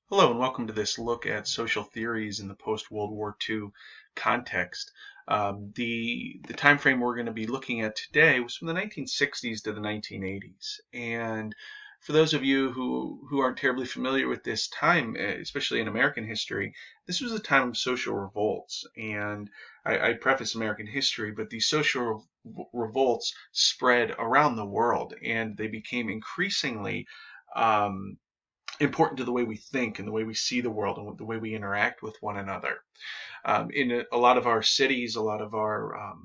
Hello and welcome to this look at social theories in the post-World War II context. The time frame we're going to be looking at today was from the 1960s to the 1980s. And for those of you who aren't terribly familiar with this time, especially in American history, this was a time of social revolts. And I preface American history, but these social revolts spread around the world and they became increasingly um, important to the way we think and the way we see the world and the way we interact with one another. In a lot of our cities, a lot of our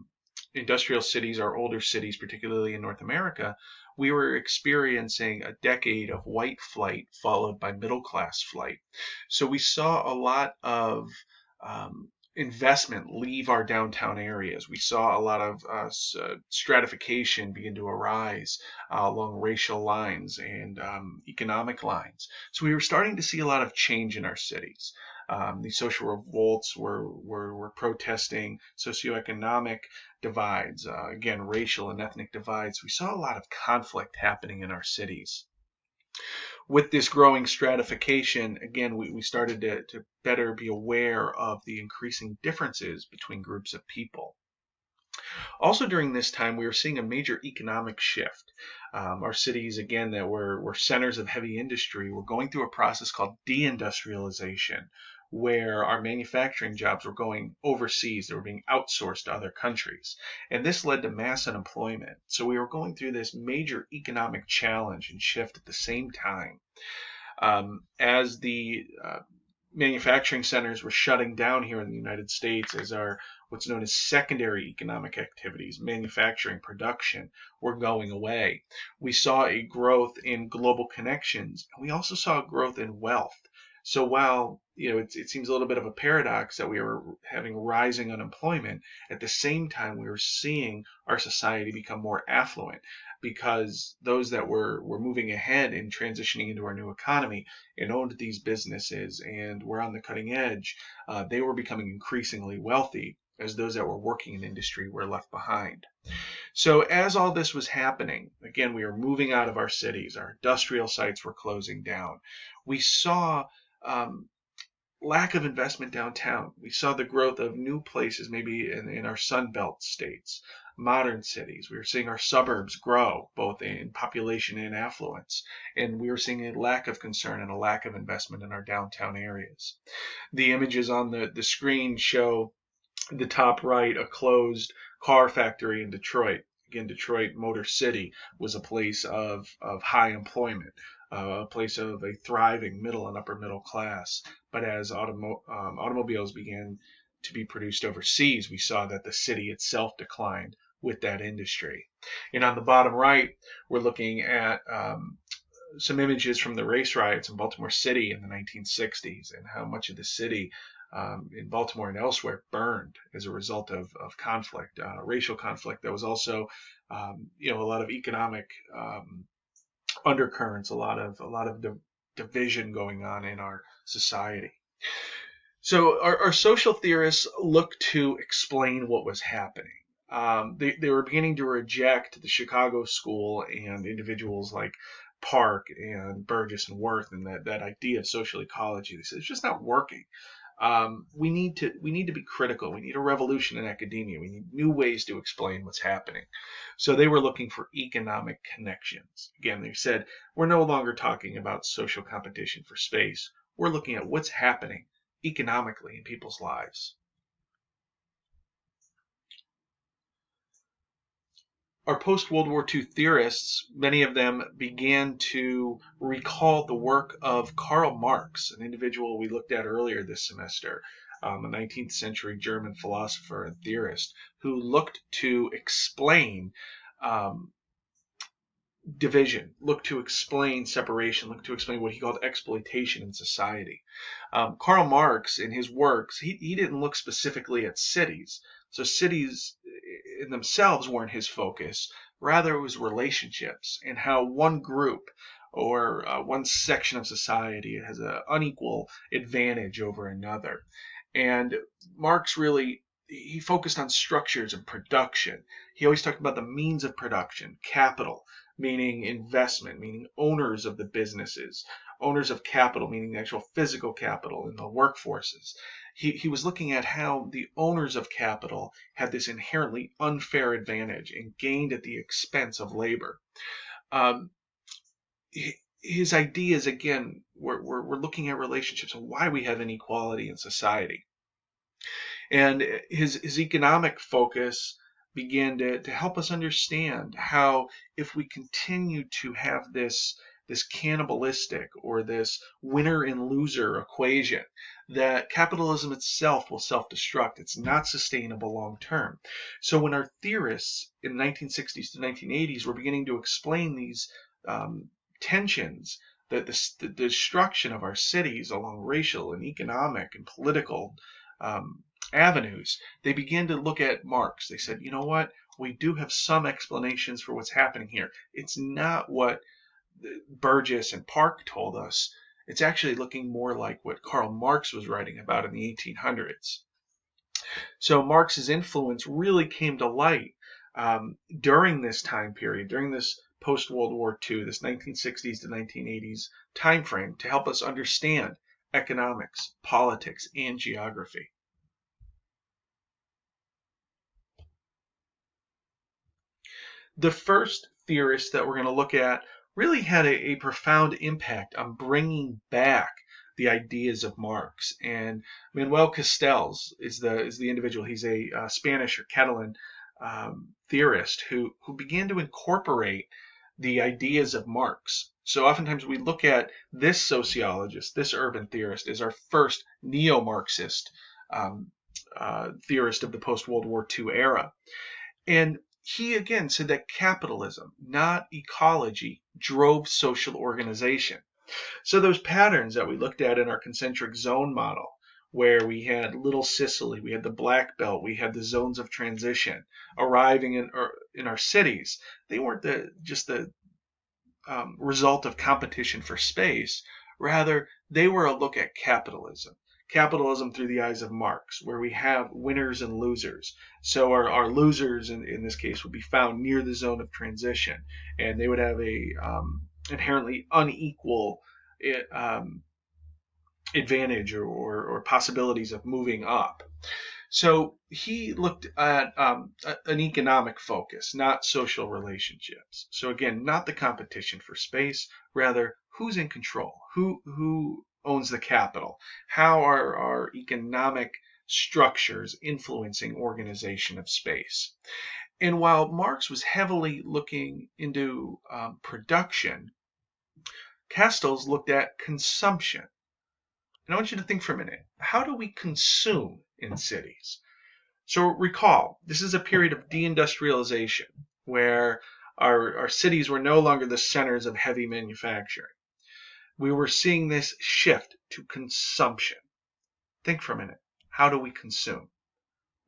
industrial cities, our older cities, particularly in North America, we were experiencing a decade of white flight followed by middle class flight. So we saw a lot of investment leave our downtown areas. We saw a lot of stratification begin to arise along racial lines and economic lines. So we were starting to see a lot of change in our cities. These social revolts were protesting socioeconomic divides, again, racial and ethnic divides. We saw a lot of conflict happening in our cities. With this growing stratification, again, we started to better be aware of the increasing differences between groups of people. Also during this time, we were seeing a major economic shift. Our cities, again, that were centers of heavy industry, were going through a process called deindustrialization, where our manufacturing jobs were going overseas. They were being outsourced to other countries. And this led to mass unemployment. So we were going through this major economic challenge and shift at the same time. As the manufacturing centers were shutting down here in the United States, as our what's known as secondary economic activities, manufacturing, production, were going away. We saw a growth in global connections, and we also saw a growth in wealth. So while it seems a little bit of a paradox that we were having rising unemployment, at the same time we were seeing our society become more affluent because those that were moving ahead and transitioning into our new economy and owned these businesses and were on the cutting edge, they were becoming increasingly wealthy as those that were working in industry were left behind. So as all this was happening, again, we were moving out of our cities. Our industrial sites were closing down. We saw um, lack of investment downtown. We saw the growth of new places, maybe in our Sun Belt states, modern cities. We were seeing our suburbs grow, both in population and affluence. And we were seeing a lack of concern and a lack of investment in our downtown areas. The images on the screen show the top right, a closed car factory in Detroit. Again, Detroit Motor City was a place of high employment, a place of a thriving middle and upper middle class. But as automobiles began to be produced overseas, we saw that the city itself declined with that industry. And on the bottom right, we're looking at some images from the race riots in Baltimore City in the 1960s and how much of the city in Baltimore and elsewhere burned as a result of conflict, racial conflict. There was also, a lot of economic undercurrents, a lot of division going on in our society. So our social theorists look to explain what was happening. They were beginning to reject the Chicago school and individuals like Park and Burgess and Worth and that idea of social ecology. They said it's just not working. We need to be critical. We need a revolution in academia. We need new ways to explain what's happening. So they were looking for economic connections. Again, they said we're no longer talking about social competition for space. We're looking at what's happening economically in people's lives. Our post-World War II theorists, many of them began to recall the work of Karl Marx, an individual we looked at earlier this semester, a 19th century German philosopher and theorist who looked to explain um, division, looked to explain separation, looked to explain what he called exploitation in society. Karl Marx, in his works, he didn't look specifically at cities. So cities in themselves weren't his focus. Rather, it was relationships and how one group or one section of society has an unequal advantage over another. And Marx really he focused on structures and production. He always talked about the means of production, capital, meaning investment, meaning owners of the businesses, owners of capital, meaning the actual physical capital in the workforces. He was looking at how the owners of capital had this inherently unfair advantage and gained at the expense of labor. Um, his ideas, again, we're looking at relationships and why we have inequality in society. And his economic focus began to help us understand how if we continue to have this cannibalistic or this winner and loser equation, that capitalism itself will self-destruct. It's not sustainable long term. So when our theorists in the 1960s to 1980s were beginning to explain these tensions, the destruction of our cities along racial and economic and political avenues, they began to look at Marx. They said, you know what? We do have some explanations for what's happening here. It's not what Burgess and Park told us. It's actually looking more like what Karl Marx was writing about in the 1800s. So Marx's influence really came to light during this time period, during this post-World War II, this 1960s to 1980s time frame, to help us understand economics, politics, and geography. The first theorist that we're going to look at really had a profound impact on bringing back the ideas of Marx. And Manuel Castells is the individual. He's a Spanish or Catalan theorist who began to incorporate the ideas of Marx. So oftentimes we look at this sociologist, this urban theorist, as our first neo-Marxist theorist of the post-World War II era. And he again said that capitalism, not ecology, drove social organization. So those patterns that we looked at in our concentric zone model, where we had Little Sicily, we had the Black Belt, we had the zones of transition arriving in our cities, they weren't just the result of competition for space. Rather, they were a look at capitalism. Capitalism through the eyes of Marx, where we have winners and losers. So our losers in this case would be found near the zone of transition, and they would have a inherently unequal advantage or possibilities of moving up. So he looked at an economic focus, not social relationships. So again, not the competition for space, rather who's in control, who owns the capital, how are our economic structures influencing organization of space. And while Marx was heavily looking into production, Castells looked at consumption. And I want you to think for a minute, how do we consume in cities? So recall, this is a period of deindustrialization where our cities were no longer the centers of heavy manufacturing. We were seeing this shift to consumption. Think for a minute. How do we consume?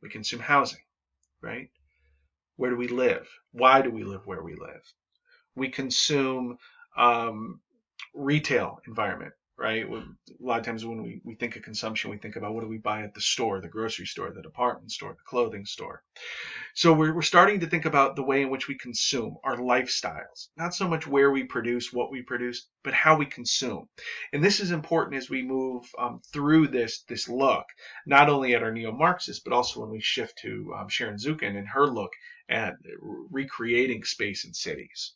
We consume housing, right? Where do we live? Why do we live where we live? We consume retail environment, right? A lot of times when we think of consumption, we think about what do we buy at the store, the grocery store, the department store, the clothing store. So we're starting to think about the way in which we consume, our lifestyles, not so much where we produce, what we produce, but how we consume. And this is important as we move through this look, not only at our neo-Marxists, but also when we shift to Sharon Zukin and her look at recreating space in cities.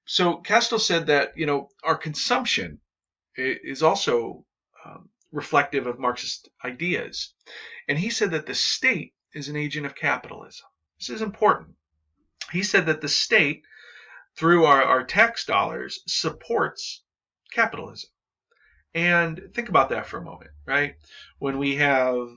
So Castell said that, our consumption is also reflective of Marxist ideas. And he said that the state is an agent of capitalism. This is important. He said that the state, through our tax dollars, supports capitalism. And think about that for a moment, right? When we have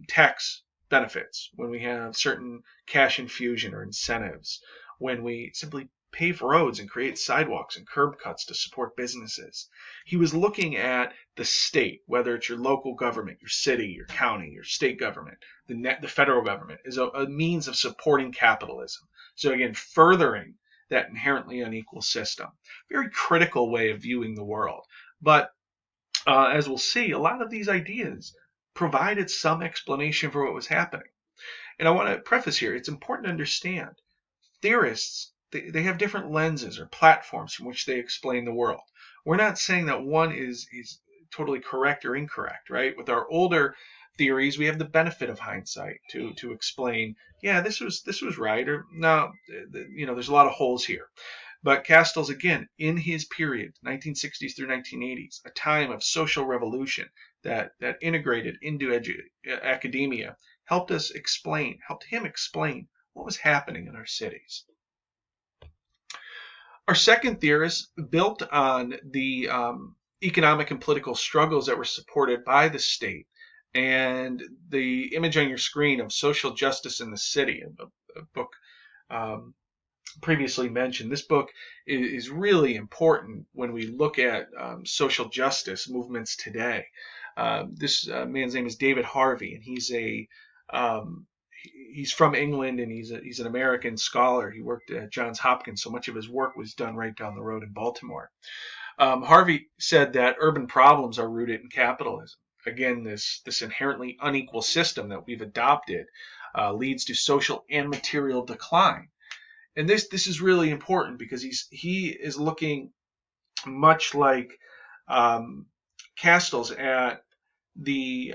tax benefits, when we have certain cash infusion or incentives, when we simply pave roads and create sidewalks and curb cuts to support businesses. He was looking at the state, whether it's your local government, your city, your county, your state government, the federal government, is a means of supporting capitalism. So again, furthering that inherently unequal system. Very critical way of viewing the world. But as we'll see, a lot of these ideas provided some explanation for what was happening. And I want to preface here, it's important to understand theorists, they have different lenses or platforms from which they explain the world. we're not saying that one is totally correct or incorrect, right? With our older theories, we have the benefit of hindsight to explain, yeah, this was right, or no, there's a lot of holes here. But Castells, again, in his period, 1960s through 1980s, a time of social revolution that integrated into academia, helped him explain what was happening in our cities. Our second theorist built on the economic and political struggles that were supported by the state, and the image on your screen of Social Justice in the City, a book previously mentioned. This book is really important when we look at social justice movements today. This man's name is David Harvey, and he's from England, and he's an American scholar. He worked at Johns Hopkins, so much of his work was done right down the road in Baltimore. Harvey said that urban problems are rooted in capitalism. Again, this inherently unequal system that we've adopted leads to social and material decline. And this is really important because he is looking much like Castells at the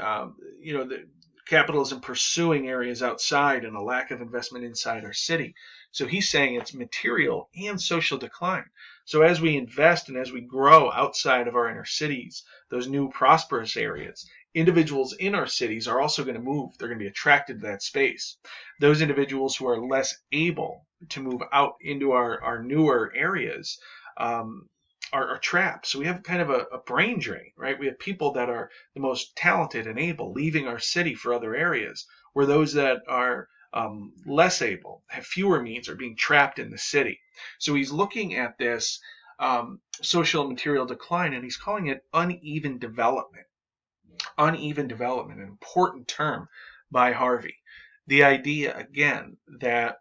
capitalism pursuing areas outside and a lack of investment inside our city. So he's saying it's material and social decline. So as we invest and as we grow outside of our inner cities, those new prosperous areas, individuals in our cities are also going to move. They're going to be attracted to that space. Those individuals who are less able to move out into our newer areas are trapped. So we have kind of a brain drain, right? We have people that are the most talented and able leaving our city for other areas, where those that are less able, have fewer means, are being trapped in the city. So he's looking at this social and material decline, and he's calling it uneven development. Uneven development, an important term by Harvey. The idea, again, that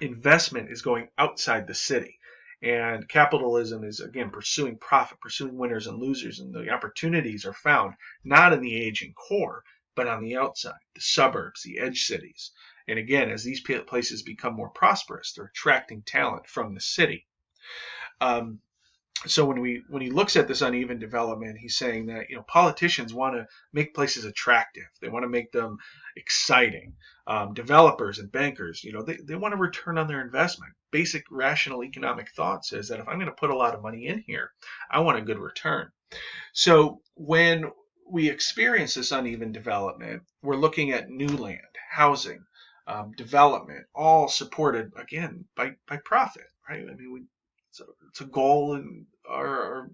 investment is going outside the city. And capitalism is, again, pursuing profit, pursuing winners and losers. And the opportunities are found not in the aging core, but on the outside, the suburbs, the edge cities. And again, as these places become more prosperous, they're attracting talent from the city. So when he looks at this uneven development, he's saying that politicians want to make places attractive. They want to make them exciting. Developers and bankers, they want to return on their investment. Basic rational economic thought says that if I'm going to put a lot of money in here, I want a good return. So when we experience this uneven development, we're looking at new land, housing, development, all supported again by profit, right? I mean, it's a goal in our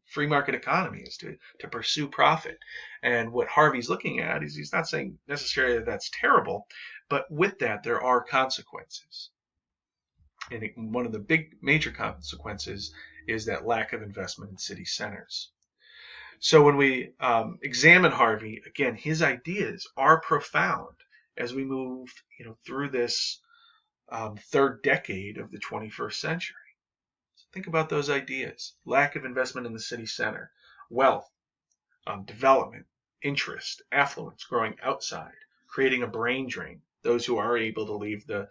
free market economy is to pursue profit. And what Harvey's looking at is he's not saying necessarily that that's terrible, but with that there are consequences. And one of the big major consequences is that lack of investment in city centers. So when we examine Harvey, again, his ideas are profound as we move through this third decade of the 21st century. Think about those ideas. Lack of investment in the city center, wealth, development, interest, affluence growing outside, creating a brain drain. Those who are able to leave the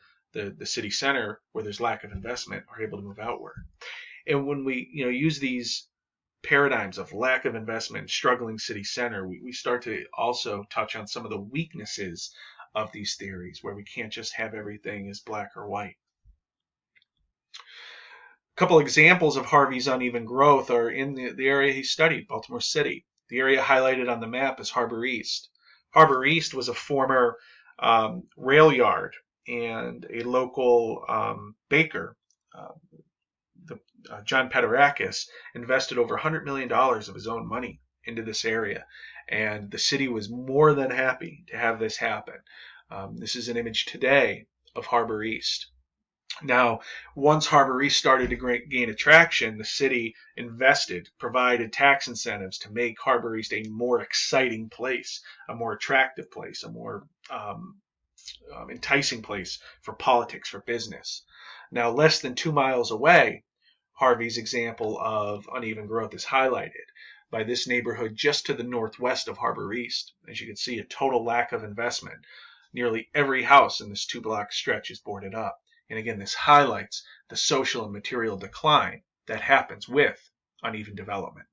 city center where there's lack of investment are able to move outward. And when we use these paradigms of lack of investment, struggling city center, we start to also touch on some of the weaknesses of these theories, where we can't just have everything as black or white. A couple examples of Harvey's uneven growth are in the area he studied, Baltimore City. The area highlighted on the map is Harbor East. Harbor East was a former rail yard, and a local baker, John Paterakis, invested over $100 million of his own money into this area. And the city was more than happy to have this happen. This is an image today of Harbor East. Now, once Harbor East started to gain attraction, the city invested, provided tax incentives to make Harbor East a more exciting place, a more attractive place, a more enticing place for politics, for business. Now, less than 2 miles away, Harvey's example of uneven growth is highlighted by this neighborhood just to the northwest of Harbor East. As you can see, a total lack of investment. Nearly every house in this 2-block stretch is boarded up. And again, this highlights the social and material decline that happens with uneven development.